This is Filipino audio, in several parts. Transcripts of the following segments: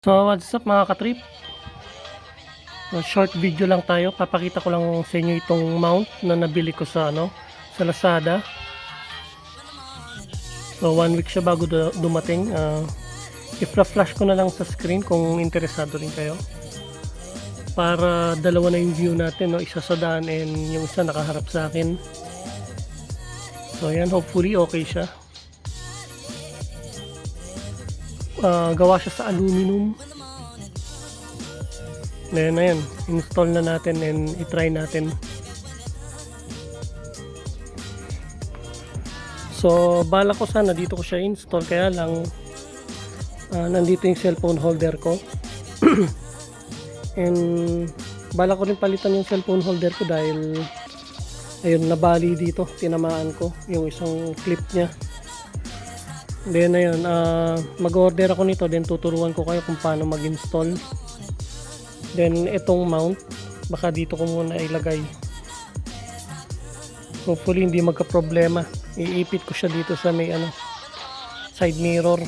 So what's up mga katrip? Short video lang tayo. Papakita ko lang sa inyo itong mount na nabili ko sa sa Lazada. So 1 week siya bago dumating. I-flash ko na lang sa screen kung interesado rin kayo. Para dalawa na yung view natin, isa sa daan and yung isa nakaharap sa akin. So yan, hopefully okay siya. Gawa siya sa aluminum. Then ayan, install na natin and i-try natin. So bala ko sana dito ko siya install, kaya lang nandito yung cellphone holder ko. And bala ko rin palitan yung cellphone holder ko dahil ayun, nabali dito, tinamaan ko yung isang clip niya. Then ayun, mag-order ako nito, then tuturuan ko kayo kung paano mag-install. Then itong mount, baka dito ko muna ilagay. Hopefully hindi magka-problema. Iipit ko siya dito sa may side mirror.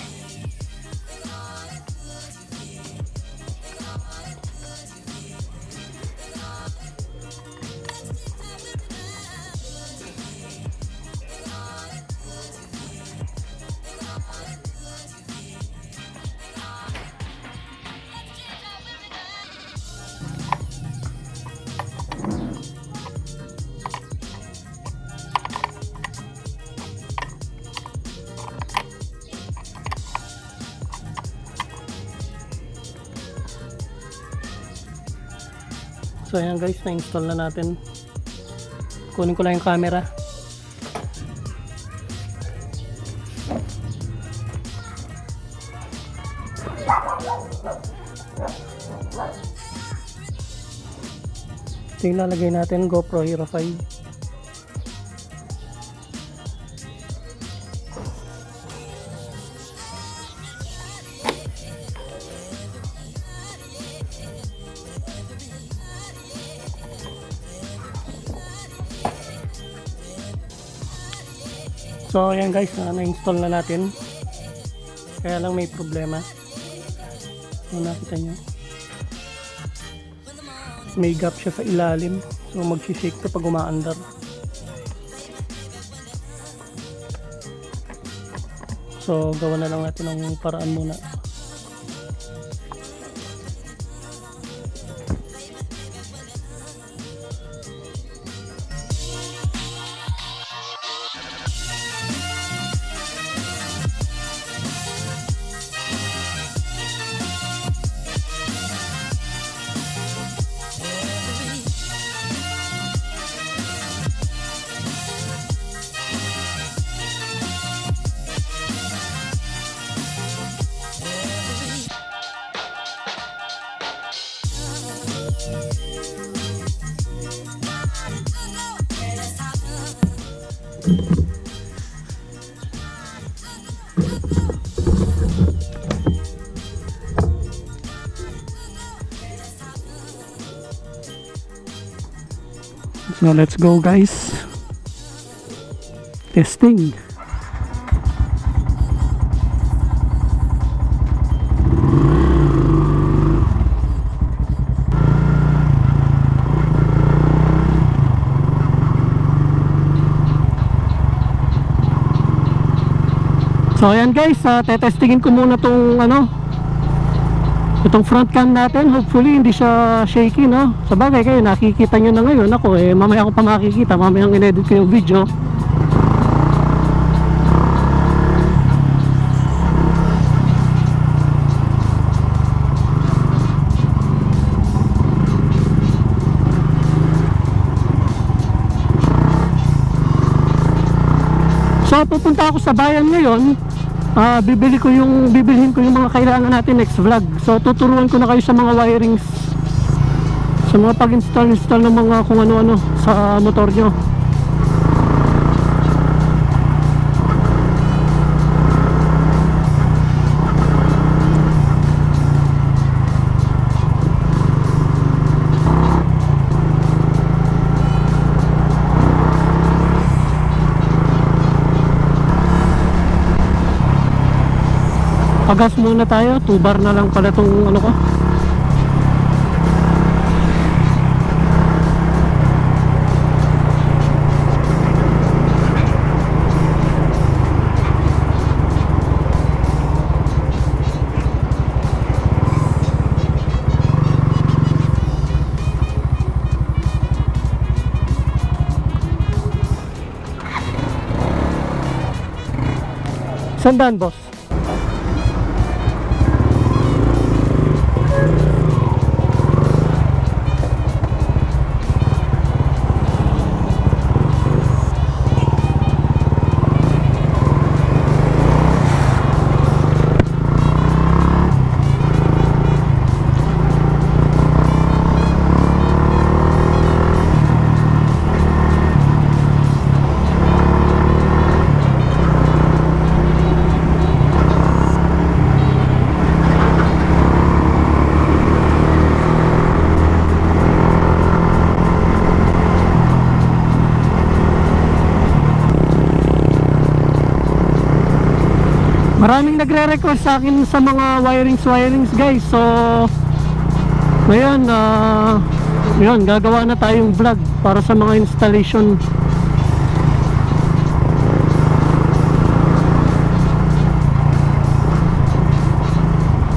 So ayan guys, na-install na natin. Kunin ko lang yung camera. Ito yung lalagay natin, GoPro Hero 5. So ayan guys, na-install na natin. Kaya lang may problema. Nakita nyo, may gap siya sa ilalim. So mag-shake to pag umaandar. So gawa na lang natin ng paraan muna. So let's go guys. Testing. So ayan guys, tetestingin ko muna tong itong front cam natin. Hopefully hindi siya shaky, no? Sa bagay kayo nakikita nyo na ngayon. Ako mamaya ko pa makikita, mamaya ang in-edit ko yung video. So pupunta ako sa bayan ngayon. Bibilhin ko yung mga kailangan natin next vlog. So tuturuan ko na kayo sa mga wirings, sa mga pag-install ng mga kung ano-ano sa motor nyo. Pagas muna tayo, 2 bar na lang pala tong ano ko. Sandaan, boss? Maraming nagre-request sa akin sa mga wirings guys. So ngayon yun, gagawa na tayong vlog para sa mga installation.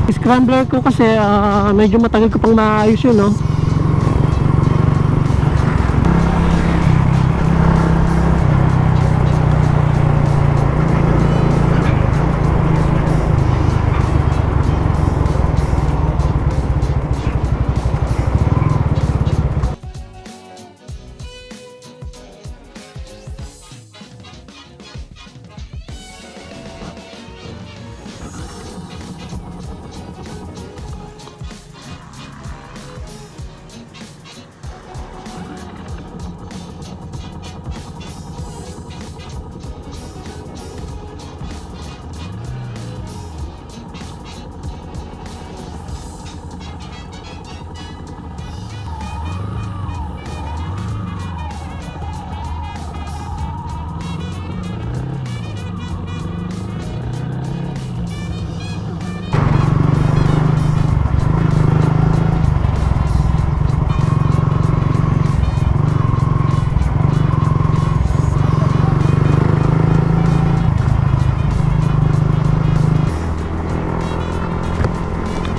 Scrambler ko kasi medyo matagal ko pang maayos yun, no?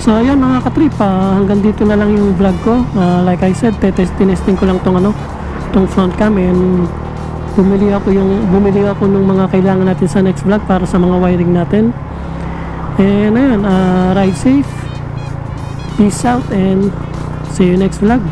So ayun mga katrip, hanggang dito na lang yung vlog ko. Like I said, tinesting ko lang tong front cam, and bumili ako ng mga kailangan natin sa next vlog para sa mga wiring natin. And ayun, ride safe, peace out, and see you next vlog.